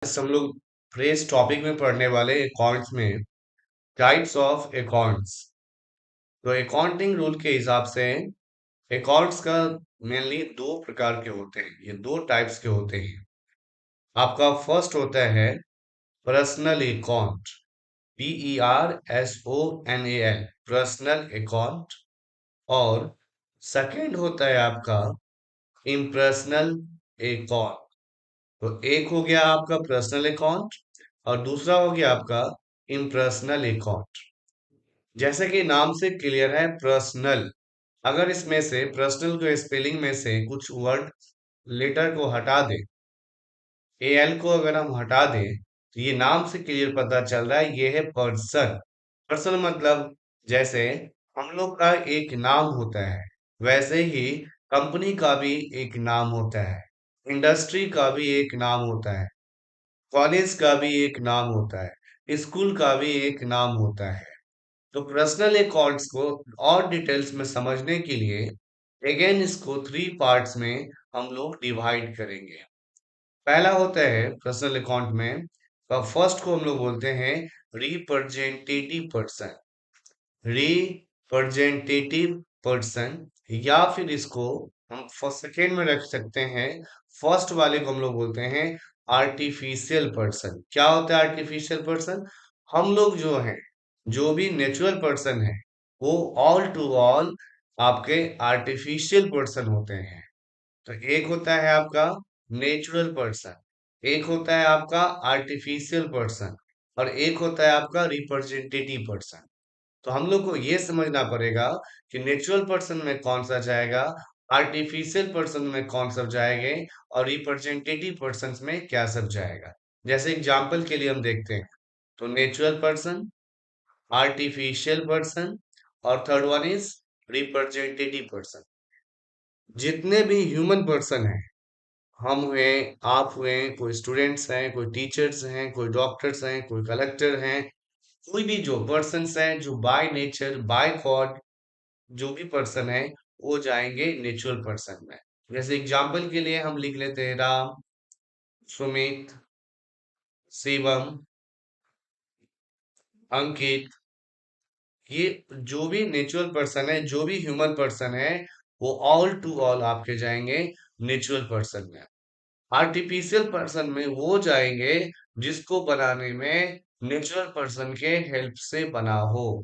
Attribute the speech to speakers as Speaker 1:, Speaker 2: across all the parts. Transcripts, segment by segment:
Speaker 1: आज हम लोग फ्रेश टॉपिक में पढ़ने वाले अकाउंट्स में टाइप्स ऑफ अकाउंट्स। तो अकाउंटिंग रूल के हिसाब से अकाउंट्स का मेनली दो प्रकार के होते हैं, ये दो टाइप्स के होते हैं। आपका फर्स्ट होता है personal account, PERSONAL, personal account. और सेकंड होता है आपका इम्पर्सनल अकाउंट। तो एक हो गया आपका पर्सनल अकाउंट और दूसरा हो गया आपका इम्पर्सनल अकाउंट। जैसे कि नाम से क्लियर है पर्सनल, अगर इसमें से पर्सनल को स्पेलिंग में से कुछ वर्ड लेटर को हटा दे, एल को अगर हम हटा दें, तो ये नाम से क्लियर पता चल रहा है ये है पर्सन। पर्सन मतलब जैसे हम लोग का एक नाम होता है, वैसे ही कंपनी का भी एक नाम होता है, इंडस्ट्री का भी एक नाम होता है, कॉलेज का भी एक नाम होता है, स्कूल का भी एक नाम होता है। तो पर्सनल अकाउंट्स को और डिटेल्स में समझने के लिए अगेन इसको थ्री पार्ट्स में हम लोग डिवाइड करेंगे। पहला होता है पर्सनल अकाउंट में, फर्स्ट को हम लोग बोलते हैं रिप्रेजेंटेटिव पर्सन। रिप्रेजेंटेटिव पर्सन, या फिर इसको हम फर्स्ट सेकेंड में रख सकते हैं, फर्स्ट वाले को हम लोग बोलते हैं आर्टिफिशियल पर्सन। क्या होता है आर्टिफिशियल पर्सन? हम लोग जो हैं, जो भी नेचुरल पर्सन है, वो ऑल टू ऑल आपके आर्टिफिशियल पर्सन होते हैं। तो एक होता है आपका नेचुरल पर्सन, एक होता है आपका आर्टिफिशियल पर्सन, और एक होता है आपका रिप्रेजेंटेटिव पर्सन। तो हम लोग को ये समझना पड़ेगा कि नेचुरल पर्सन में कौन सा जाएगा, आर्टिफिशियल पर्सन में कौन सा जाएंगे, और रिप्रेजेंटेटिव पर्सन में क्या सब जाएगा। जैसे एग्जांपल के लिए हम देखते हैं, तो नेचुरल पर्सन, आर्टिफिशियल पर्सन, और third one is representative person. जितने भी ह्यूमन पर्सन हैं, हम हुए, आप हुए, कोई स्टूडेंट्स हैं, कोई टीचर्स हैं, कोई डॉक्टर्स हैं, कोई कलेक्टर हैं, कोई भी जो पर्सन्स हैं जो बाय नेचर बाय गॉड जो भी पर्सन है, वो जाएंगे नेचुरल पर्सन में। जैसे एग्जांपल के लिए हम लिख लेते हैं राम, सुमित, शिवम, अंकित। ये जो भी नेचुरल पर्सन है, जो भी ह्यूमन पर्सन है, वो ऑल टू ऑल आपके जाएंगे नेचुरल पर्सन में। आर्टिफिशियल पर्सन में वो जाएंगे जिसको बनाने में नेचुरल पर्सन के हेल्प से बना हो।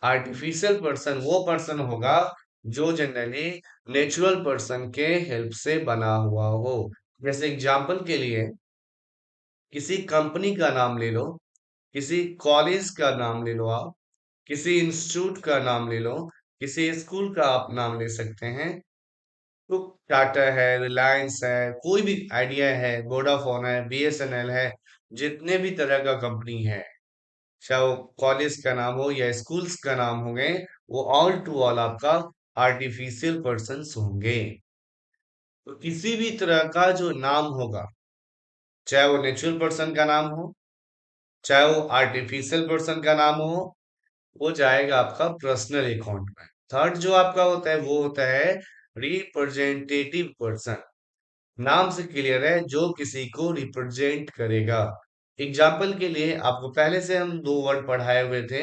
Speaker 1: आर्टिफिशियल पर्सन वो पर्सन होगा जो जनरली नेचुरल पर्सन के हेल्प से बना हुआ हो। जैसे एग्जांपल के लिए किसी कंपनी का नाम ले लो, किसी कॉलेज का नाम ले लो, आप किसी इंस्टीट्यूट का नाम ले लो, किसी स्कूल का आप नाम ले सकते हैं। तो टाटा है, रिलायंस है, कोई भी आइडिया है, वोडाफोन है, BSNL है, जितने भी तरह का कंपनी है, चाहे वो कॉलेज का नाम हो या स्कूल्स का नाम होंगे, वो ऑल टू ऑल आपका आर्टिफिशियल पर्सन्स होंगे। तो किसी भी तरह का जो नाम होगा, चाहे वो नेचुरल पर्सन का नाम हो, चाहे वो आर्टिफिशियल पर्सन का नाम हो, वो जाएगा आपका पर्सनल अकाउंट में। थर्ड जो आपका होता है वो होता है रिप्रेजेंटेटिव पर्सन। नाम से क्लियर है, जो किसी को रिप्रेजेंट करेगा। एग्जाम्पल के लिए आपको पहले से हम दो वर्ड पढ़ाए हुए थे,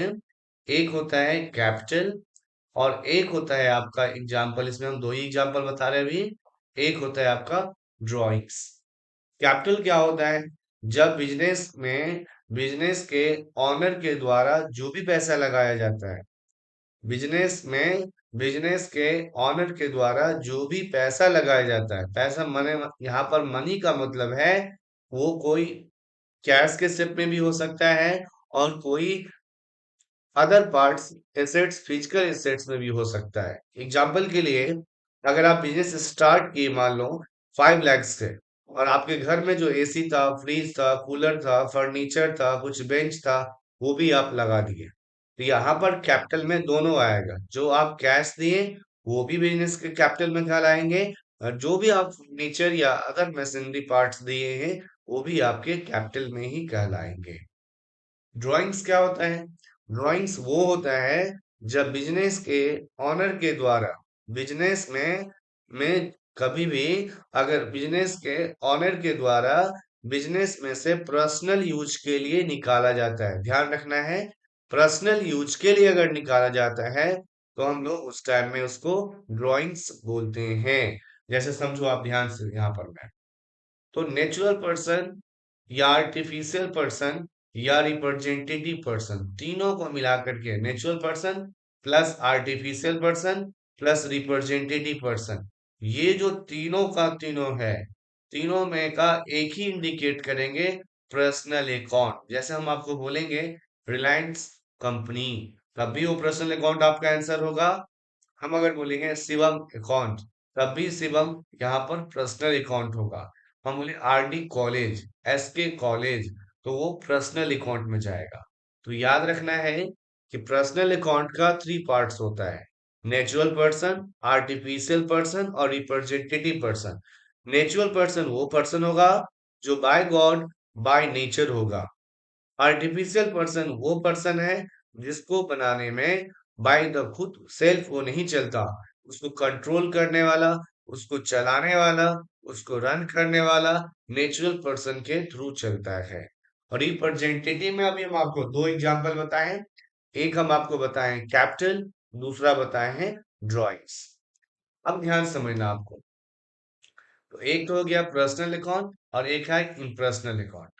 Speaker 1: एक होता है कैपिटल और एक होता है आपका एग्जाम्पल, इसमें हम दो ही एग्जाम्पल बता रहे हैं अभी, एक होता है आपका ड्राइंग्स। कैपिटल क्या होता है? जब बिजनेस में बिजनेस के ऑनर के द्वारा जो भी पैसा लगाया जाता है, बिजनेस में बिजनेस के ऑनर के द्वारा जो भी पैसा लगाया जाता है, पैसा मने, यहाँ पर मनी का मतलब है वो कोई कैश के शेप में भी हो सकता है, और कोई other parts assets, physical assets में भी हो सकता है। एग्जाम्पल के लिए अगर आप बिजनेस स्टार्ट किए मान लो 5 लाख से, और आपके घर में जो AC था, फ्रिज था, कूलर था, फर्नीचर था, कुछ बेंच था, वो भी आप लगा दिए, तो यहाँ पर कैपिटल में दोनों आएगा। जो आप कैश दिए वो भी बिजनेस के कैपिटल में कहलाएंगे, और जो भी आप फर्नीचर या अदर मशीनरी पार्ट्स दिए हैं वो भी आपके कैपिटल में ही कहलाएंगे। ड्राइंग्स क्या होता है? ड्राइंग्स वो होता है जब बिजनेस के ऑनर के द्वारा बिजनेस में कभी भी अगर बिजनेस के ऑनर के द्वारा बिजनेस में से पर्सनल यूज के लिए निकाला जाता है। ध्यान रखना है, पर्सनल यूज के लिए अगर निकाला जाता है तो हम लोग उस टाइम में उसको ड्राइंग्स बोलते हैं। जैसे समझो आप ध्यान से यहाँ पर मैं, तो नेचुरल पर्सन या आर्टिफिशियल पर्सन या रिप्रेजेंटेटिव पर्सन, तीनों को मिलाकर के natural person plus artificial person plus representative person, ये जो तीनों का तीनों है, तीनों में का एक ही इंडिकेट करेंगे पर्सनल अकाउंट। जैसे हम आपको बोलेंगे रिलायंस कंपनी, तब भी वो पर्सनल अकाउंट आपका आंसर होगा। हम अगर बोलेंगे शिवम अकाउंट, तब भी शिवम यहाँ पर पर्सनल अकाउंट होगा। हम बोले आरडी कॉलेज, एसके कॉलेज, तो वो पर्सनल अकाउंट में जाएगा। तो याद रखना है कि पर्सनल अकाउंट का थ्री पार्ट्स होता है, नेचुरल पर्सन, आर्टिफिशियल पर्सन और रिप्रेजेंटेटिव पर्सन। नेचुरल पर्सन वो पर्सन होगा जो बाय गॉड बाय नेचर होगा। आर्टिफिशियल पर्सन वो पर्सन है जिसको बनाने में बाय द खुद सेल्फ वो नहीं चलता, उसको कंट्रोल करने वाला, उसको चलाने वाला, उसको रन करने वाला नेचुरल पर्सन के थ्रू चलता है। और रिप्रेजेंटेटिव में अभी हम आपको दो एग्जांपल बताए हैं, एक हम आपको बताए हैं कैपिटल, दूसरा बताए हैं ड्राइंग्स। अब ध्यान से समझना आपको, तो एक तो हो गया पर्सनल अकाउंट और एक है इम्पर्सनल अकाउंट।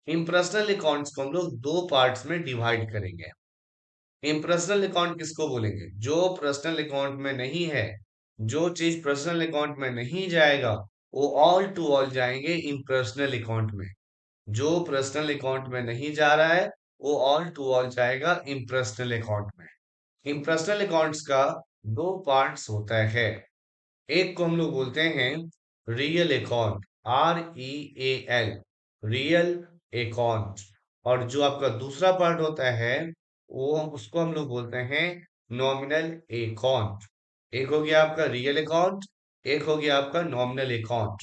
Speaker 1: इम्पर्सनल अकाउंट्स को हम लोग दो पार्ट्स में डिवाइड करेंगे। इम्पर्सनल अकाउंट किसको बोलेंगे? जो पर्सनल अकाउंट में नहीं है, जो चीज पर्सनल अकाउंट में नहीं जाएगा, वो ऑल टू ऑल जाएंगे इम्पर्सनल अकाउंट में। जो पर्सनल अकाउंट में नहीं जा रहा है, वो ऑल टू ऑल जाएगा इम्पर्सनल अकाउंट में। इम्पर्सनल अकाउंट्स का दो पार्ट्स होता है, एक को हम लोग बोलते हैं real account, REAL, real account. और जो आपका दूसरा पार्ट होता है वो उसको हम लोग बोलते हैं नॉमिनल अकाउंट। एक हो गया आपका रियल अकाउंट, एक हो गया आपका नॉमिनल अकाउंट।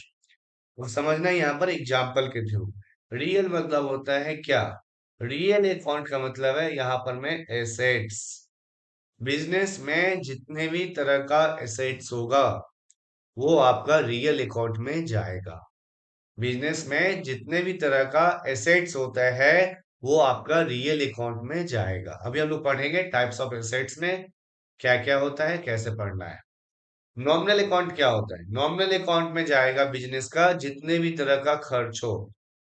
Speaker 1: और समझना यहाँ पर एग्जाम्पल के थ्रू, रियल मतलब होता है क्या, रियल अकाउंट का मतलब है यहाँ पर में एसेट्स। बिजनेस में जितने भी तरह का एसेट्स होगा वो आपका रियल अकाउंट में जाएगा। बिजनेस में जितने भी तरह का एसेट्स होता है वो आपका रियल अकाउंट में जाएगा। अभी हम लोग पढ़ेंगे टाइप्स ऑफ एसेट्स में क्या क्या होता है, कैसे पढ़ना है। नॉमिनल अकाउंट क्या होता है? नॉमिनल अकाउंट में जाएगा बिजनेस का जितने भी तरह का खर्च हो,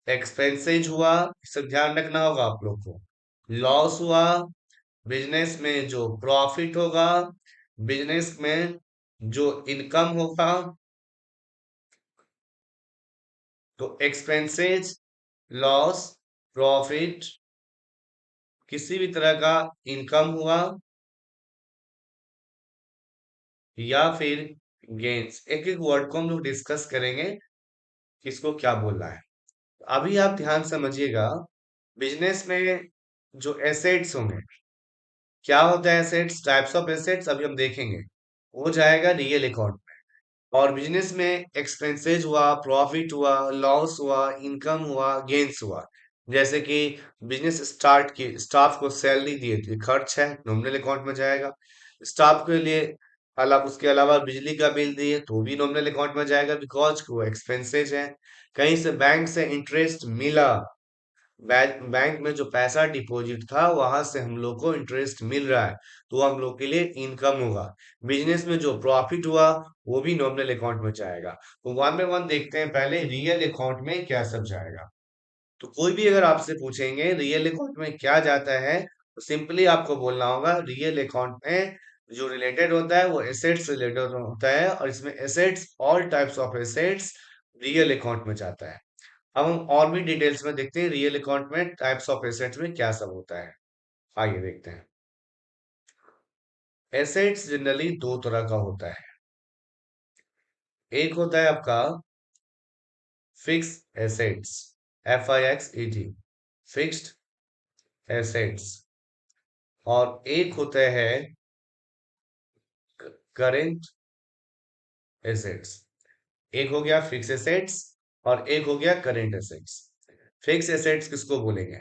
Speaker 1: एक्सपेंसेज हुआ, सब ध्यान रखना होगा आप लोग को, लॉस हुआ, बिजनेस में जो प्रॉफिट होगा, बिजनेस में जो इनकम होगा, तो एक्सपेंसेस, लॉस, प्रॉफिट, किसी भी तरह का इनकम हुआ या फिर गेन्स, एक एक वर्ड को हम लोग डिस्कस करेंगे किसको क्या बोलना है। अभी आप ध्यान समझिएगा, बिजनेस में जो एसेट्स होंगे, क्या होता है एसेट्स, टाइप्स ऑफ एसेट्स अभी हम देखेंगे, वो जाएगा रियल अकाउंट। और बिजनेस में एक्सपेंसेज हुआ, प्रॉफिट हुआ, लॉस हुआ, इनकम हुआ, गेन्स हुआ। जैसे कि बिजनेस स्टार्ट की, स्टाफ को सैलरी दिए थे, खर्च है, नॉमिनल अकाउंट में जाएगा। स्टाफ के लिए अलावा, उसके अलावा बिजली का बिल दिए तो भी नॉमिनल अकाउंट में जाएगा, बिकॉज वो एक्सपेंसेज है। कहीं से बैंक से इंटरेस्ट मिला, बैंक में जो पैसा डिपॉजिट था वहां से हम लोग को इंटरेस्ट मिल रहा है, तो हम लोग के लिए इनकम होगा। बिजनेस में जो प्रॉफिट हुआ वो भी नॉमिनल अकाउंट में जाएगा। तो वन बाय वन देखते हैं, पहले रियल अकाउंट में क्या सब जाएगा। तो कोई भी अगर आपसे पूछेंगे रियल अकाउंट में क्या जाता है, तो सिंपली आपको बोलना होगा रियल अकाउंट में जो रिलेटेड होता है वो एसेट्स रिलेटेड होता है, और इसमें assets, all types of assets real account में जाता है। अब हम और भी डिटेल्स में देखते हैं रियल अकाउंट में टाइप्स ऑफ एसेट्स में क्या सब होता है। आइए देखते हैं। एसेट्स जनरली दो तरह का होता है, एक होता है आपका fix assets, FIXED, fixed assets, और एक होता है करेंट एसेट्स। एक हो गया फिक्स एसेट्स और एक हो गया करेंट एसेट्स। फिक्स एसेट्स किसको बोलेंगे?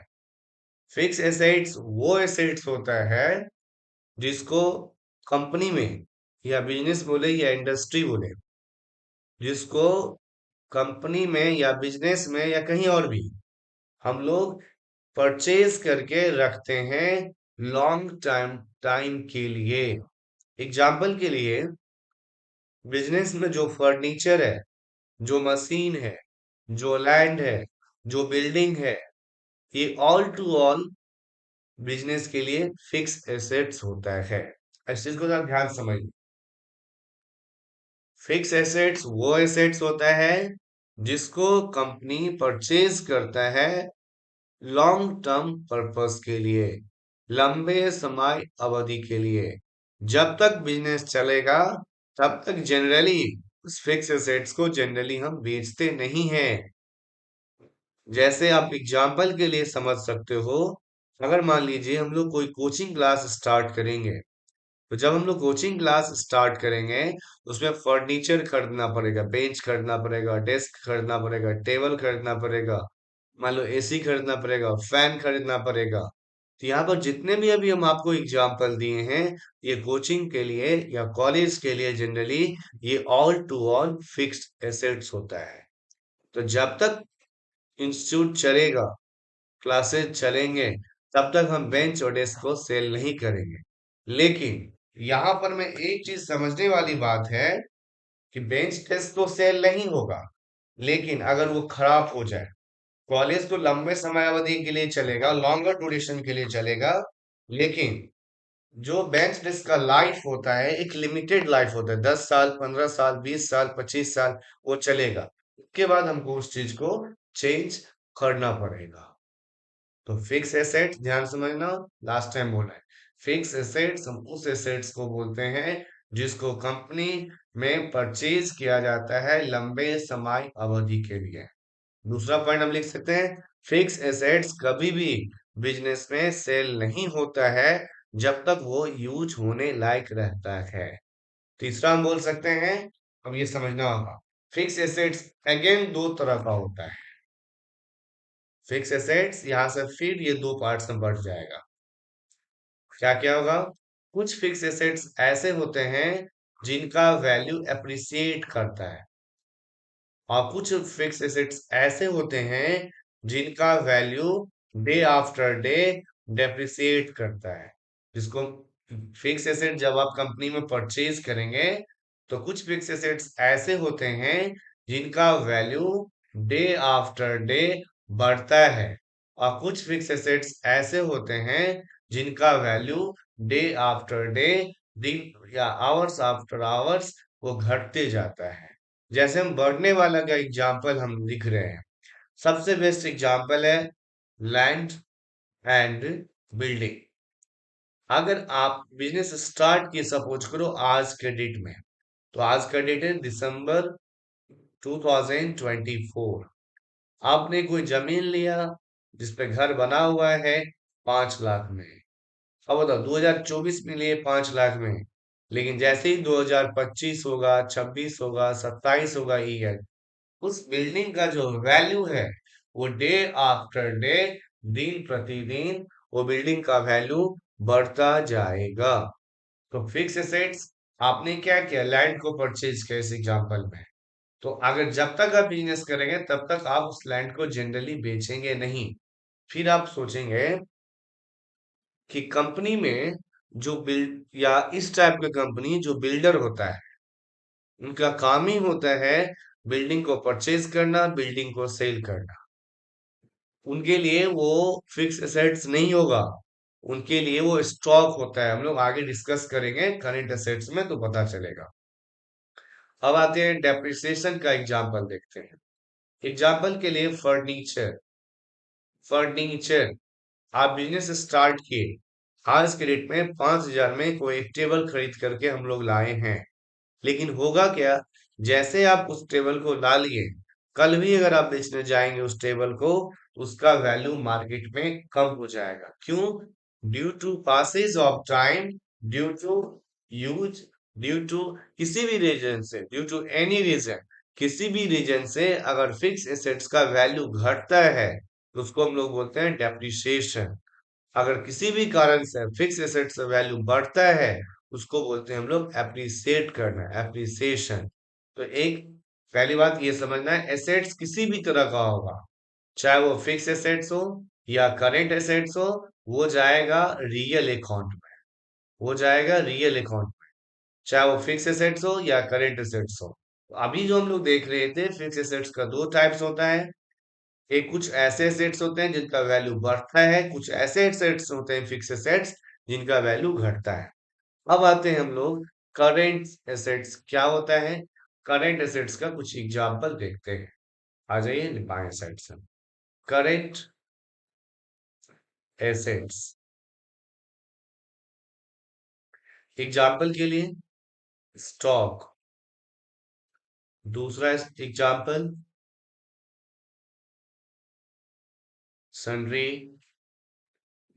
Speaker 1: फिक्स एसेट्स वो एसेट्स होता है जिसको कंपनी में या बिजनेस बोले या इंडस्ट्री बोले, जिसको कंपनी में या बिजनेस में या कहीं और भी हम लोग परचेज करके रखते हैं लॉन्ग टाइम टाइम के लिए। एग्जाम्पल के लिए बिजनेस में जो फर्नीचर है, जो मशीन है, जो लैंड है, जो बिल्डिंग है, ये ऑल टू ऑल बिजनेस के लिए फिक्स एसेट्स होता है। इस चीज को जरा ध्यान से समझिए। फिक्स एसेट्स वो एसेट्स होता है जिसको कंपनी परचेज करता है लॉन्ग टर्म पर्पस के लिए, लंबे समय अवधि के लिए। जब तक बिजनेस चलेगा तब तक जनरली उस फिक्स एसेट्स को जनरली हम बेचते नहीं हैं। जैसे आप एग्जाम्पल के लिए समझ सकते हो, अगर मान लीजिए हम लोग कोई कोचिंग क्लास स्टार्ट करेंगे, तो जब हम लोग कोचिंग क्लास स्टार्ट करेंगे उसमें फर्नीचर खरीदना पड़ेगा, बेंच खरीदना पड़ेगा, डेस्क खरीदना पड़ेगा, टेबल खरीदना पड़ेगा, मान लो एसी खरीदना पड़ेगा, फैन खरीदना पड़ेगा। तो यहाँ पर जितने भी अभी हम आपको एग्जाम्पल दिए हैं, ये कोचिंग के लिए या कॉलेज के लिए जनरली ये all to all fixed assets होता है। तो जब तक इंस्टीट्यूट चलेगा, क्लासेस चलेंगे, तब तक हम बेंच और डेस्क को सेल नहीं करेंगे। लेकिन यहाँ पर मैं एक चीज समझने वाली बात है कि बेंच डेस्क तो सेल नहीं होगा, लेकिन अगर वो खराब हो जाए, कॉलेज तो लंबे समय अवधि के लिए चलेगा, लॉन्गर ड्यूरेशन के लिए चलेगा, लेकिन जो बेंच डेस्क का लाइफ होता है एक लिमिटेड लाइफ होता है, 10 साल, 15 साल, 20 साल, 25 साल वो चलेगा। उसके बाद हमको उस चीज को चेंज करना पड़ेगा। तो फिक्स एसेट्स ध्यान समझना, लास्ट टाइम बोला है, फिक्स एसेट्स हम उस एसेट्स को बोलते हैं जिसको कंपनी में परचेज किया जाता है लंबे समय अवधि के लिए। दूसरा पॉइंट हम लिख सकते हैं, फिक्स एसेट्स कभी भी बिजनेस में सेल नहीं होता है जब तक वो यूज होने लायक रहता है। तीसरा हम बोल सकते हैं, अब ये समझना होगा, फिक्स एसेट्स अगेन दो तरह का होता है। फिक्स एसेट्स यहां से फिर ये दो पार्ट्स में बढ़ जाएगा। क्या क्या होगा? कुछ फिक्स एसेट्स ऐसे होते हैं जिनका वैल्यू एप्रिसिएट करता है, और कुछ फिक्स एसेट्स ऐसे होते हैं जिनका value day after day depreciate करता है। जिसको फिक्स एसेट जब आप कंपनी में परचेज करेंगे, तो कुछ फिक्स एसेट्स ऐसे होते हैं जिनका वैल्यू डे आफ्टर डे बढ़ता है, और कुछ फिक्स एसेट्स ऐसे होते हैं जिनका वैल्यू डे आफ्टर डे, दिन या आवर्स आफ्टर आवर्स वो घटते जाता है। जैसे हम बढ़ने वाला का एग्जाम्पल हम लिख रहे हैं, सबसे बेस्ट एग्जाम्पल है लैंड एंड बिल्डिंग। अगर आप बिजनेस स्टार्ट किए सपोज करो आज के डेट में, तो आज का डेट है दिसंबर 2024। आपने कोई जमीन लिया जिसपे घर बना हुआ है 5 लाख में। अब बताओ 2024 में लिए 5 लाख में, लेकिन जैसे ही 2025 होगा, 26 होगा, 27 होगा ईयर, उस बिल्डिंग का जो वैल्यू है वो डे आफ्टर डे, दिन प्रतिदिन वो बिल्डिंग का वैल्यू बढ़ता जाएगा। तो फिक्स एसेट्स, आपने क्या किया, लैंड को परचेज किया इस एग्जांपल में, तो अगर जब तक आप बिजनेस करेंगे तब तक आप उस लैंड को जनरली बेचेंगे नहीं। फिर आप सोचेंगे कि कंपनी में जो बिल्ड या इस टाइप का कंपनी जो बिल्डर होता है, उनका काम ही होता है बिल्डिंग को परचेज करना, बिल्डिंग को सेल करना। उनके लिए वो फिक्स एसेट्स नहीं होगा, उनके लिए वो स्टॉक होता है। हम लोग आगे डिस्कस करेंगे करंट एसेट्स में तो पता चलेगा। अब आते हैं डेप्रिसिएशन का एग्जांपल देखते हैं। एग्जांपल के लिए फर्नीचर। फर्नीचर आप बिजनेस स्टार्ट किए, आज के डेट में 5,000 में कोई एक टेबल खरीद करके हम लोग लाए हैं, लेकिन होगा क्या, जैसे आप उस टेबल को ला लिए, कल भी अगर आप बेचने जाएंगे उस टेबल को, तो उसका वैल्यू मार्केट में कम हो जाएगा। क्यों? Due to passage of time, due to use, due to किसी भी रीजन से, ड्यू टू एनी रीजन, किसी भी रीजन से अगर फिक्स एसेट्स का वैल्यू घटता है तो उसको हम लोग बोलते हैं डेप्रिसिएशन। अगर किसी भी कारण से फिक्स एसेट्स का वैल्यू बढ़ता है, उसको बोलते हैं हम लोग एप्रिसिएट करना, एप्रिसिएशन। तो एक पहली बात ये समझना है, एसेट्स किसी भी तरह का होगा, चाहे वो फिक्स एसेट्स हो या करेंट एसेट्स हो, वो जाएगा रियल अकाउंट में। वो जाएगा रियल अकाउंट, चाहे वो फिक्स एसेट्स हो या करेंट एसेट्स हो। अभी जो हम लोग देख रहे थे, फिक्स एसेट्स का दो टाइप्स होता है। एक कुछ ऐसे एसेट्स होते हैं जिनका वैल्यू बढ़ता है, कुछ ऐसे एसेट्स होते हैं फिक्स एसेट्स जिनका वैल्यू घटता है। अब आते हैं हम लोग करेंट एसेट्स क्या होता है। करेंट एसेट्स का कुछ एग्जांपल देखते हैं। आ जाइए बाएं साइड से। करेंट एसेट्स एग्जांपल के लिए स्टॉक, दूसरा एग्जांपल सन्ड्री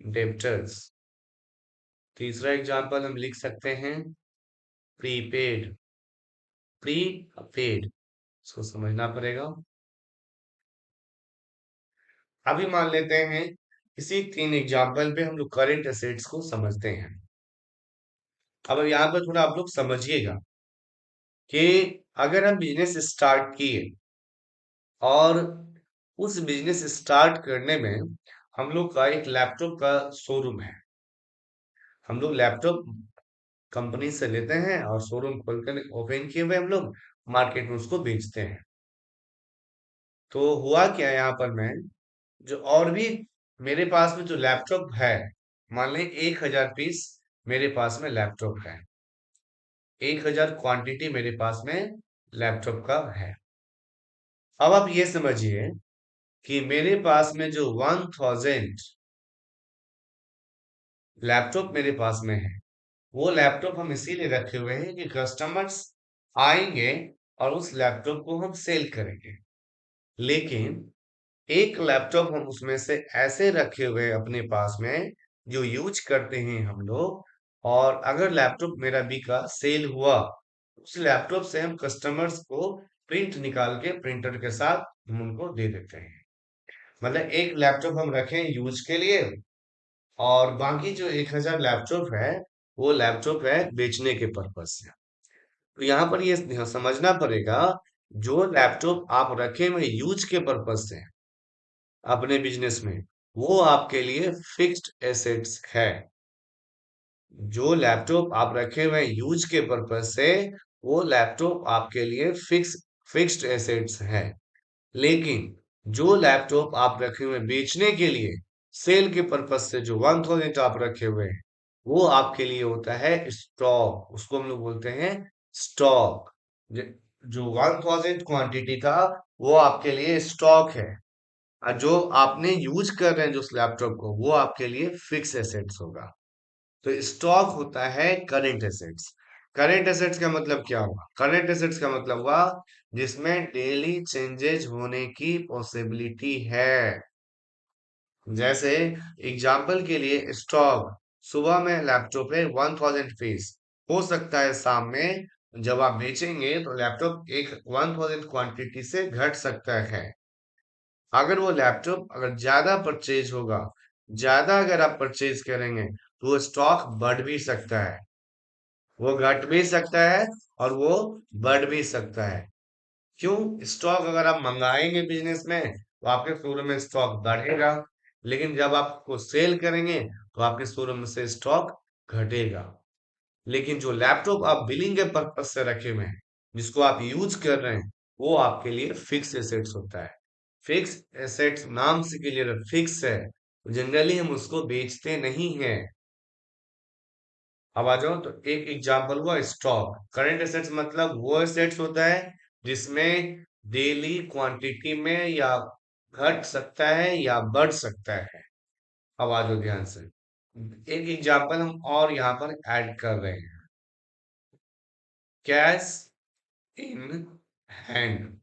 Speaker 1: डेब्टर्स, तीसरा एग्जांपल हम लिख सकते हैं प्रीपेड। प्रीपेड इसको समझना पड़ेगा। अभी मान लेते हैं इसी तीन एग्जांपल पे हम लोग करंट एसेट्स को समझते हैं। अब यहाँ पर थोड़ा आप लोग समझिएगा कि अगर हम बिजनेस स्टार्ट किए और उस बिजनेस स्टार्ट करने में हम लोग का एक लैपटॉप का शोरूम है। हम लोग लैपटॉप कंपनी से लेते हैं और शोरूम खोलकर ओपन किए हुए हम लोग मार्केट में उसको बेचते हैं। तो हुआ क्या यहाँ पर, मैं जो और भी मेरे पास में जो लैपटॉप है, मान लें 1000 पीस मेरे पास में लैपटॉप है, 1000 क्वांटिटी मेरे पास में लैपटॉप का है। अब आप ये समझिए कि मेरे पास में जो 1000 लैपटॉप मेरे पास में है, वो लैपटॉप हम इसीलिए रखे हुए हैं कि कस्टमर्स आएंगे और उस लैपटॉप को हम सेल करेंगे। लेकिन एक लैपटॉप हम उसमें से ऐसे रखे हुए हैं अपने पास में जो यूज करते हैं हम लोग, और अगर लैपटॉप मेरा बिका सेल हुआ, उस लैपटॉप से हम कस्टमर्स को प्रिंट निकाल के प्रिंटर के साथ हम उनको दे देते हैं। मतलब एक लैपटॉप हम रखें यूज के लिए, और बाकी जो 1000 लैपटॉप है वो लैपटॉप है बेचने के पर्पज से। तो यहाँ पर ये समझना पड़ेगा, जो लैपटॉप आप रखे हुए यूज के पर्पज से अपने बिजनेस में, वो आपके लिए फिक्स्ड एसेट्स है। जो लैपटॉप आप रखे हुए यूज के पर्पज से, वो लैपटॉप आपके लिए फिक्स्ड एसेट्स है। लेकिन जो लैपटॉप आप रखे हुए बेचने के लिए, सेल के पर्पज से जो 1000 आप रखे हुए हैं, वो आपके लिए होता है स्टॉक। उसको हम लोग बोलते हैं स्टॉक। जो 1000 क्वांटिटी था, वो आपके लिए स्टॉक है। और जो आपने यूज कर रहे हैं जो उस लैपटॉप को, वो आपके लिए फिक्स एसेट्स होगा। तो स्टॉक होता है करेंट एसेट्स। करेंट एसेट्स का मतलब क्या हुआ? करेंट एसेट्स का मतलब हुआ जिसमें डेली चेंजेस होने की पॉसिबिलिटी है। जैसे एग्जाम्पल के लिए स्टॉक, सुबह में लैपटॉप है 1000 पीस, हो सकता है शाम में जब आप बेचेंगे तो लैपटॉप एक 1000 क्वांटिटी से घट सकता है। अगर वो लैपटॉप अगर ज्यादा परचेज होगा, ज्यादा अगर आप परचेज करेंगे, तो वो स्टॉक बढ़ भी सकता है, वो घट भी सकता है, और वो बढ़ भी सकता है। क्यों? स्टॉक अगर आप मंगाएंगे बिजनेस में तो आपके शोरूम में स्टॉक बढ़ेगा, लेकिन जब आपको सेल करेंगे तो आपके शोरूम में से स्टॉक घटेगा। लेकिन जो लैपटॉप आप बिलिंग के पर्पज से रखे हुए हैं, जिसको आप यूज कर रहे हैं, वो आपके लिए फिक्स एसेट्स होता है। फिक्स एसेट्स नाम से क्लियर फिक्स है, जनरली हम उसको बेचते नहीं हैं। अब आ जाओ तो एक एग्जांपल हुआ स्टॉक। करंट एसेट्स मतलब वो एसेट्स होता है जिसमें डेली क्वांटिटी में या घट सकता है या बढ़ सकता है। अब आ जाओ ध्यान से, एक एग्जांपल हम और यहाँ पर ऐड कर रहे हैं, कैश इन हैंड।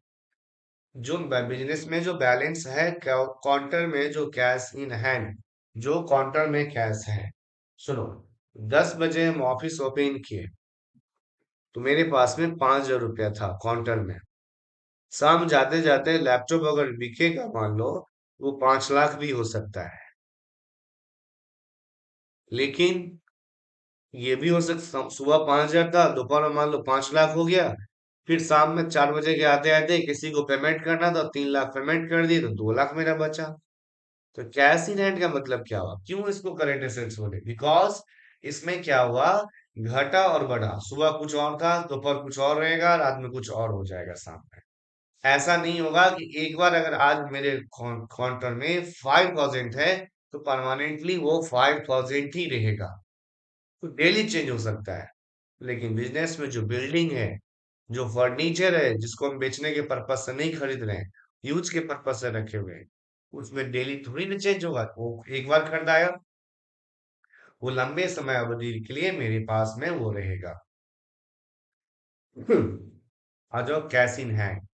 Speaker 1: जो बिजनेस में जो बैलेंस है काउंटर में, जो कैश इन हैंड, जो काउंटर में कैश है। सुनो, 10 बजे हम ऑफिस ओपन किए तो मेरे पास में 5000 रुपया था काउंटर में। शाम जाते जाते लैपटॉप अगर बिकेगा मान लो, वो 5 लाख भी हो सकता है। लेकिन ये भी हो सकता, सुबह 5000 था, दोपहर में मान लो 5 लाख हो गया, फिर शाम में 4 बजे के आते आते किसी को पेमेंट करना था, 3 लाख पेमेंट कर दिए तो 2 लाख मेरा बचा। तो कैश इन हैंड का मतलब क्या हुआ, क्यों इसको करंट एसेट्स बोले? बिकॉज इसमें क्या हुआ, घटा और बढ़ा, सुबह कुछ और था, दोपहर कुछ और रहेगा, रात में कुछ और हो जाएगा, शाम में। ऐसा नहीं होगा कि एक बार अगर आज मेरे काउंटर में 5,000 है तो परमानेंटली वो 5,000 ही रहेगा। तो डेली चेंज हो सकता है। लेकिन बिजनेस में जो बिल्डिंग है, जो फर्नीचर है, जिसको हम बेचने के पर्पज से नहीं खरीद रहे हैं, यूज के पर्पज से रखे हुए हैं, उसमें डेली थोड़ी ना चेंज होगा। वो एक बार खरीदाया, वो लंबे समय अवधि के लिए मेरे पास में वो रहेगा। आ जाओ कैश इन हैंड।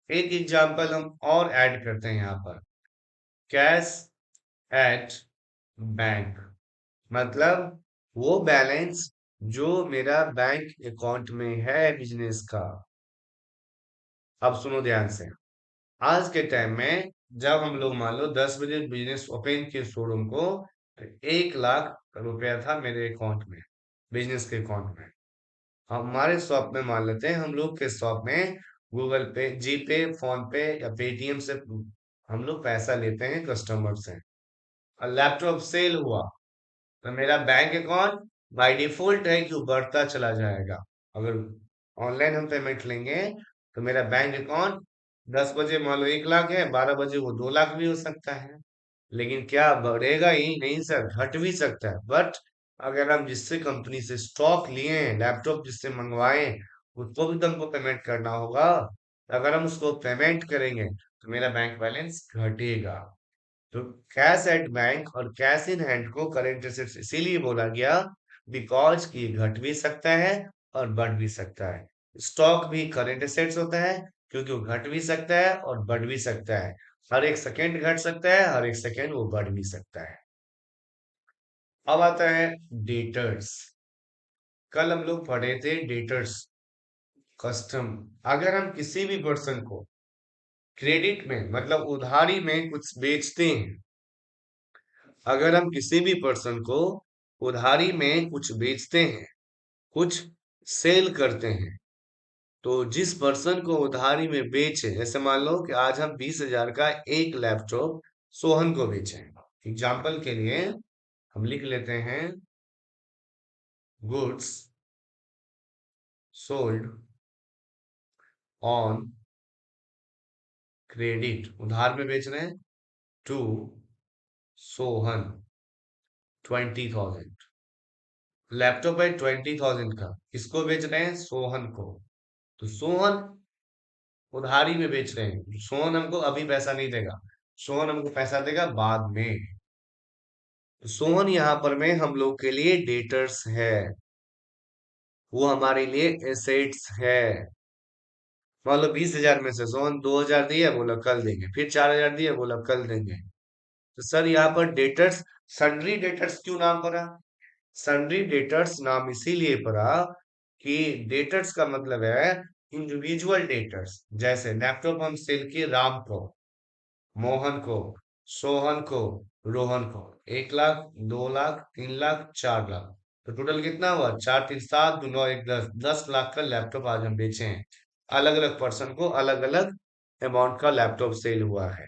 Speaker 1: एक एग्जांपल हम और ऐड करते हैं यहाँ पर। कैश एट बैंक मतलब वो बैलेंस जो मेरा बैंक अकाउंट में है बिजनेस का। अब सुनो ध्यान से। आज के टाइम में जब हम लोग मान लो 10 बजे बिजनेस ओपन किए शोरूम को, तो 1 लाख रुपया था मेरे अकाउंट में, बिजनेस के अकाउंट में। हमारे शॉप में मान लेते हैं, हम लोग के शॉप में गूगल पे, जी पे, फोन पे या पेटीएम से हम लोग पैसा लेते हैं कस्टमर से। और लैपटॉप सेल हुआ तो मेरा बैंक अकाउंट बाय डिफॉल्ट है कि वो बढ़ता चला जाएगा। अगर ऑनलाइन हम पेमेंट लेंगे तो मेरा बैंक अकाउंट 10 बजे मान लो 1 लाख है, 12 बजे वो 2 लाख भी हो सकता है। लेकिन क्या बढ़ेगा ही नहीं सर, घट भी सकता है। बट अगर हम जिससे कंपनी से स्टॉक लिए हैं, लैपटॉप जिससे मंगवाए, उसको भी तो हमको पेमेंट करना होगा। अगर हम उसको पेमेंट करेंगे तो मेरा बैंक बैलेंस घटेगा। तो कैश एट बैंक और कैश इन हैंड को करेंट एसेट्स इसीलिए बोला गया बिकॉज कि घट भी सकता है और बढ़ भी सकता है। स्टॉक भी करेंट एसेट्स होता है क्योंकि वो घट भी सकता है और बढ़ भी सकता है। हर एक सेकेंड घट सकता है, हर एक सेकेंड वो बढ़ भी सकता है। अब आता है डेटर्स। कल हम लोग पढ़े थे डेटर्स, कस्टम। अगर हम किसी भी पर्सन को क्रेडिट में मतलब उधारी में कुछ बेचते हैं, अगर हम किसी भी पर्सन को उधारी में कुछ बेचते हैं, कुछ सेल करते हैं, तो जिस पर्सन को उधारी में बेचे, जैसे मान लो कि आज हम 20,000 का एक लैपटॉप सोहन को बेचे। एग्जाम्पल के लिए हम लिख लेते हैं गुड्स सोल्ड ऑन क्रेडिट, उधार में बेच रहे हैं, टू सोहन 20,000। लैपटॉप है 20,000 का, किसको बेच रहे हैं? सोहन को। तो सोहन उधारी में बेच रहे हैं, सोहन हमको अभी पैसा नहीं देगा, सोहन हमको पैसा देगा बाद में। तो सोहन यहाँ पर में हम लोग के लिए डेटर्स है, वो हमारे लिए एसेट्स है। मान लो 20,000 में से सोहन 2,000 दिया, बोला कल देंगे, फिर 4,000 दिया, बोला कल देंगे। तो सर यहाँ पर डेटर्स, सन्ड्री डेटर्स क्यों नाम पड़ा? सन्ड्री डेटर्स नाम इसीलिए पड़ा कि डेटर्स का मतलब है इंडिविजुअल डेटर्स। जैसे लैपटॉप हम सेल किए राम को, मोहन को, सोहन को, रोहन को, 1 लाख, 2 लाख, 3 लाख, 4 लाख। तो टोटल कितना हुआ? 4 3 7 2 9 1 10, 10 लाख का लैपटॉप आज हम बेचे हैं। अलग अलग पर्सन को अलग अलग अमाउंट का लैपटॉप सेल हुआ है।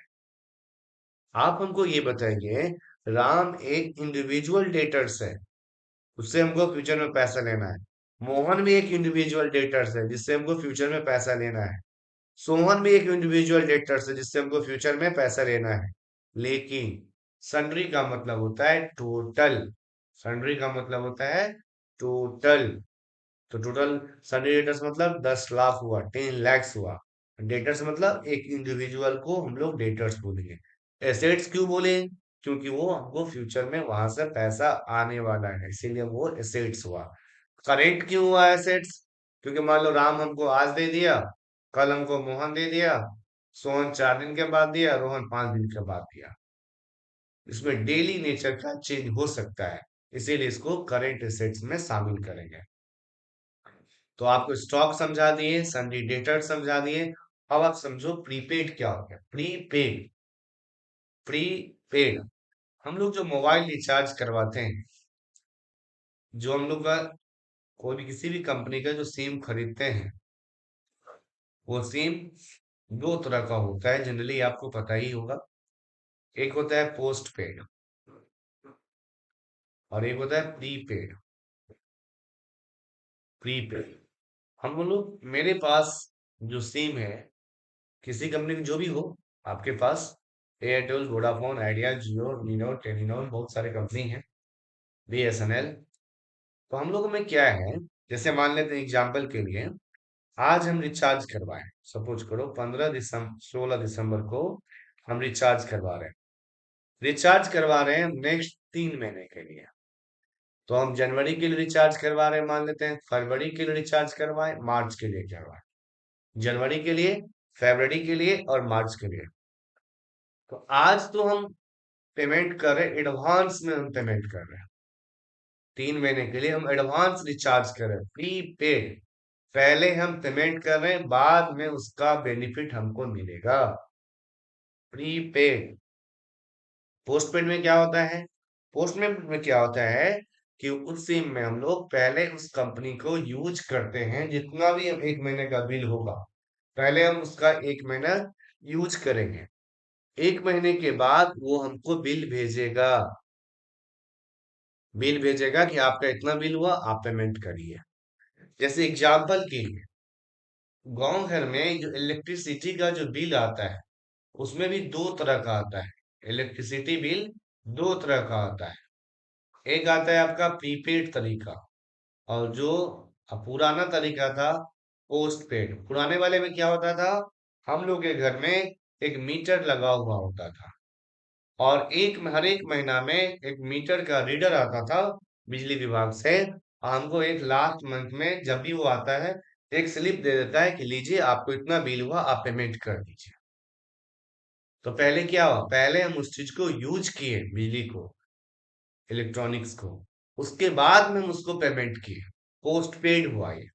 Speaker 1: आप हमको ये बताइए, राम एक इंडिविजुअल डेटर्स है, उससे हमको फ्यूचर में पैसा लेना है। मोहन भी एक इंडिविजुअल डेटर्स है जिससे हमको फ्यूचर में पैसा लेना है। सोहन भी एक इंडिविजुअल डेटर्स है जिससे हमको फ्यूचर में पैसा लेना है। लेकिन सन्ड्री का मतलब होता है टोटल। सन्ड्री का मतलब होता है टोटल। तो टोटल सन्ड्री डेटर्स मतलब 10 लाख हुआ, 10 लैक्स हुआ। डेटर्स मतलब एक इंडिविजुअल को हम लोग डेटर्स बोलेंगे। एसेट्स क्यों बोले? क्योंकि वो हमको फ्यूचर में वहां से पैसा आने वाला है, इसीलिए वो एसेट्स हुआ। करेंट क्यों हुआ एसेट्स? क्योंकि मान लो राम हमको आज दे दिया, कल हमको मोहन दे दिया, सोहन 4 दिन के बाद दिया, रोहन 5 दिन के बाद दिया। इसमें डेली नेचर का चेंज हो सकता है, इसीलिए इसको करेंट एसेट्स में शामिल करेंगे। तो आपको स्टॉक समझा दिए, सन्डी डेटर समझा दिए। अब आप समझो प्रीपेड क्या हो गया। प्रीपेड, प्रीपेड हम लोग जो मोबाइल रिचार्ज करवाते हैं, जो हम लोग का कोई भी किसी भी कंपनी का जो सिम खरीदते हैं, वो सिम दो तरह का होता है, जनरली आपको पता ही होगा। एक होता है पोस्ट पेड और एक होता है प्रीपेड। प्रीपेड हम लोग, मेरे पास जो सिम है, किसी कंपनी की जो भी हो, आपके पास एयरटेल, वोडाफोन, आइडिया, जियो, मीनो, टेलीनॉर, बहुत सारे कंपनी हैं, बीएसएनएल। तो हम लोगों में क्या है, जैसे मान लेते हैं एग्जाम्पल के लिए, आज हम रिचार्ज करवाएं, सपोज करो 15 दिसंबर 16 दिसंबर को हम रिचार्ज करवा रहे हैं। रिचार्ज करवा रहे हैं नेक्स्ट 3 महीने के लिए। तो हम जनवरी के लिए रिचार्ज करवा रहे हैं, मान लेते हैं फरवरी के लिए रिचार्ज करवाएं, मार्च के लिए करवाएं। जनवरी के लिए, फरवरी के लिए और मार्च के लिए। तो आज तो हम पेमेंट कर रहे हैं, एडवांस में हम पेमेंट कर रहे हैं। 3 महीने के लिए हम एडवांस रिचार्ज कर रहे हैं, प्रीपेड। पहले हम पेमेंट कर रहे हैं, बाद में उसका बेनिफिट हमको मिलेगा। प्रीपेड। पोस्टपेड में क्या होता है? पोस्टपेड में क्या होता है कि उस सिम में हम लोग पहले उस कंपनी को यूज करते हैं, जितना भी हम 1 महीने का बिल होगा, पहले हम उसका 1 महीना यूज करेंगे। 1 महीने के बाद वो हमको बिल भेजेगा। बिल भेजेगा कि आपका इतना बिल हुआ, आप पेमेंट करिए। जैसे एग्जाम्पल के लिए, गांव घर में जो इलेक्ट्रिसिटी का जो बिल आता है, उसमें भी दो तरह का आता है। इलेक्ट्रिसिटी बिल दो तरह का आता है। एक आता है आपका प्रीपेड तरीका, और जो पुराना तरीका था पोस्ट पेड। पुराने वाले में क्या होता था, हम लोग के घर में एक मीटर लगा हुआ होता था, और हर एक महीना में एक मीटर का रीडर आता था बिजली विभाग से। हमको एक लास्ट मंथ में जब भी वो आता है, एक स्लिप दे देता है कि लीजिए आपको इतना बिल हुआ, आप पेमेंट कर दीजिए। तो पहले क्या हुआ, पहले हम उस चीज को यूज किए, बिजली को, इलेक्ट्रॉनिक्स को, उसके बाद में हम उसको पेमेंट किए। पोस्ट पेड हुआ ये।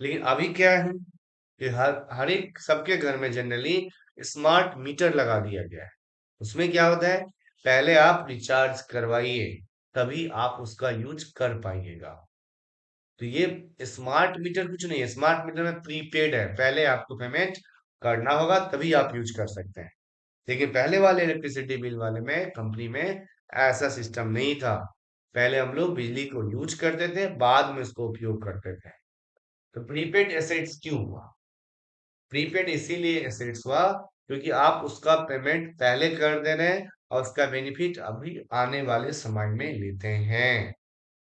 Speaker 1: लेकिन अभी क्या है कि हर हर एक सबके घर में जनरली स्मार्ट मीटर लगा दिया गया है। उसमें क्या होता है, पहले आप रिचार्ज करवाइए, तभी आप उसका यूज कर पाइएगा। तो ये स्मार्ट मीटर कुछ नहीं है, स्मार्ट मीटर में प्रीपेड है, पहले आपको पेमेंट करना होगा तभी आप यूज कर सकते हैं। लेकिन पहले वाले इलेक्ट्रिसिटी बिल वाले में, कंपनी में, ऐसा सिस्टम नहीं था। पहले हम लोग बिजली को यूज करते थे, बाद में उसको उपयोग करते थे। तो प्रीपेड एसेट्स क्यों हुआ? प्रीपेड इसीलिए एसेट्स हुआ क्योंकि आप उसका पेमेंट पहले कर दे रहे हैं और उसका बेनिफिट अभी आने वाले समय में लेते हैं।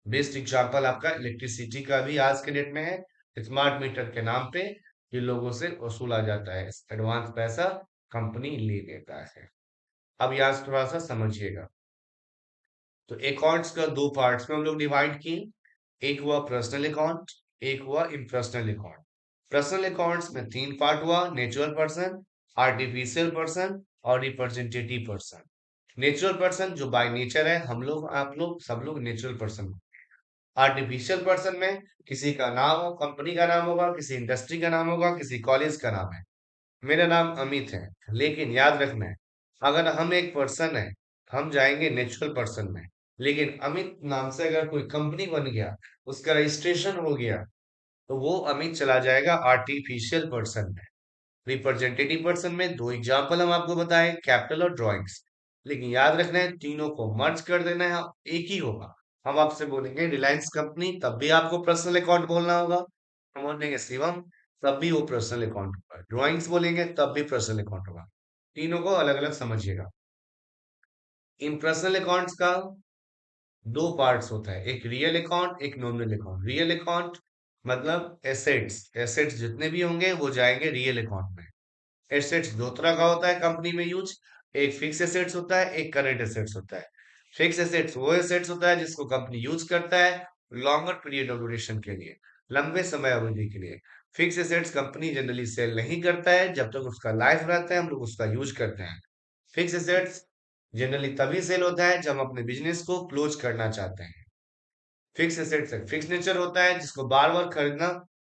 Speaker 1: बेस्ट एग्जांपल आपका इलेक्ट्रिसिटी का भी आज के डेट में है। स्मार्ट मीटर के नाम पे ये लोगों से वसूला जाता है, एडवांस पैसा कंपनी ले लेता है। अब यहाँ से थोड़ा सा समझिएगा। तो अकाउंट्स का दो पार्ट्स में हम लोग डिवाइड किए। एक हुआ पर्सनल अकाउंट, एक हुआ इम्पर्सनल अकाउंट। पर्सनल अकाउंट्स में 3 पार्ट हुआ, नेचुरल पर्सन, आर्टिफिशियल पर्सन और रिप्रेजेंटेटिव पर्सन। नेचुरल पर्सन जो बाय नेचर है, हम लोग आप लोग सब लोग नेचुरल पर्सन। आर्टिफिशियल पर्सन में किसी का नाम हो, कंपनी का नाम होगा, किसी इंडस्ट्री का नाम होगा, किसी कॉलेज का नाम है। मेरा नाम अमित है, लेकिन याद रखना है, अगर हम एक पर्सन है, हम जाएंगे नेचुरल पर्सन में। लेकिन अमित नाम से अगर कोई कंपनी बन गया, उसका रजिस्ट्रेशन हो गया, तो वो अमित चला जाएगा आर्टिफिशियल पर्सन में। रिप्रेजेंटेटिव पर्सन में दो एग्जाम्पल हम आपको बताएं, कैपिटल और ड्राइंग्स। लेकिन याद रखना है, तीनों को मर्ज कर देना है, एक ही होगा। हम आपसे बोलेंगे रिलायंस कंपनी, तब भी आपको पर्सनल अकाउंट बोलना होगा। हम बोलेंगे शिवम, तब भी वो पर्सनल अकाउंट होगा। ड्राइंग्स बोलेंगे तब भी पर्सनल अकाउंट होगा। तीनों को अलग अलग समझिएगा। इन पर्सनल अकाउंट्स का दो पार्ट्स होता है, एक रियल अकाउंट, एक नॉमिनल अकाउंट। रियल अकाउंट मतलब एसेट्स, एसेट्स जितने भी होंगे वो जाएंगे रियल अकाउंट में। एसेट्स दो तरह का होता है कंपनी में यूज, एक फिक्स एसेट्स होता है, एक करंट एसेट्स होता है। फिक्स एसेट्स वो एसेट्स होता है जिसको कंपनी यूज करता है लॉन्गर पीरियड ऑफ ड्यूरेशन के लिए, लंबे समय अवधि के लिए। Fix assets company generally sell नहीं करता है, जब तक उसका लाइफ रहता है हम लोग उसका यूज करते हैं। फिक्स एसेट्स जनरली तभी सेल होता है जब हम अपने बिजनेस को क्लोज करना चाहते हैं। फिक्स एसेट्स फिक्स नेचर होता है, जिसको बार बार खरीदना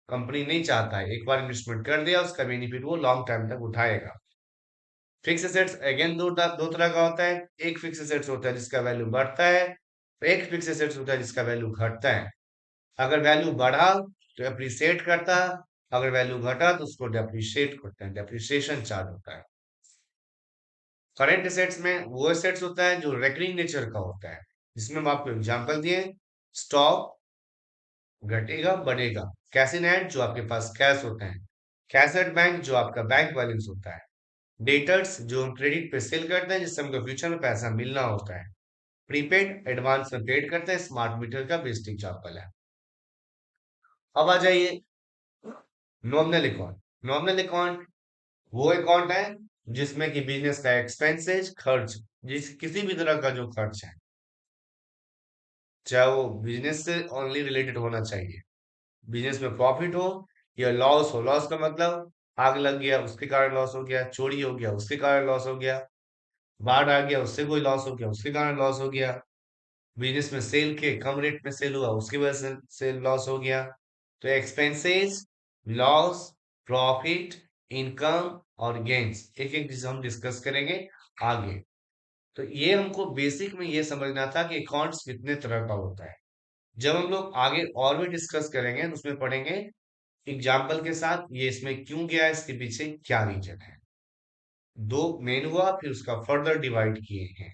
Speaker 1: कंपनी नहीं चाहता है, एक बार इन्वेस्टमेंट कर दिया उसका बेनिफिट वो लॉन्ग टाइम तक उठाएगा। फिक्स एसेट्स अगेन दो तरह का होता है। एक फिक्स एसेट्स होता है जिसका वैल्यू बढ़ता है, एक फिक्स एसेट्स होता है जिसका वैल्यू घटता है। अगर वैल्यू बढ़ा तो अप्रिसिएट करता है, अगर वैल्यू घटा तो उसको डेप्रिशिएट करते हैं, डेप्रिसिएशन चार्ज होता है। करंट एसेट्स में वो एसेट्स होता है जो रेकरिंग नेचर का होता है, जिसमें हम आपको एग्जांपल दिए, स्टॉक घटेगा बढ़ेगा, कैश इन हैंड जो आपके पास कैश होते हैं, कैश एट बैंक जो आपका बैंक बैलेंस होता है, डेटर्स जो हम क्रेडिट पे सेल करते हैं जिससे हमको फ्यूचर में पैसा मिलना होता है, प्रीपेड एडवांस में पेड करते हैं, स्मार्ट मीटर का बेस्ट एग्जाम्पल है। अब आ जाइए नॉमिनल अकाउंट। नॉमिनल अकाउंट वो अकाउंट है जिसमें कि बिजनेस का एक्सपेंसेस खर्च, जिस किसी भी तरह का जो खर्च है, चाहे वो बिजनेस से ओनली रिलेटेड होना चाहिए, बिजनेस में प्रॉफिट हो या लॉस हो, लॉस का मतलब आग लग गया उसके कारण लॉस हो गया, चोरी हो गया उसके कारण लॉस हो गया, बाढ़ आ गया उससे कोई लॉस हो गया उसके कारण लॉस हो गया, बिजनेस में सेल के कम रेट में सेल हुआ उसकी वजह से लॉस हो गया। तो एक्सपेंसेस, लॉस, प्रॉफिट, इनकम और गेन्स एक एक चीज हम डिस्कस करेंगे आगे। तो ये हमको बेसिक में ये समझना था कि अकाउंट्स कितने तरह का होता है। जब हम लोग आगे और भी डिस्कस करेंगे तो उसमें पढ़ेंगे एग्जाम्पल के साथ ये इसमें क्यों गया, इसके पीछे क्या रीजन है। दो मेन हुआ फिर उसका फर्दर डिवाइड किए हैं।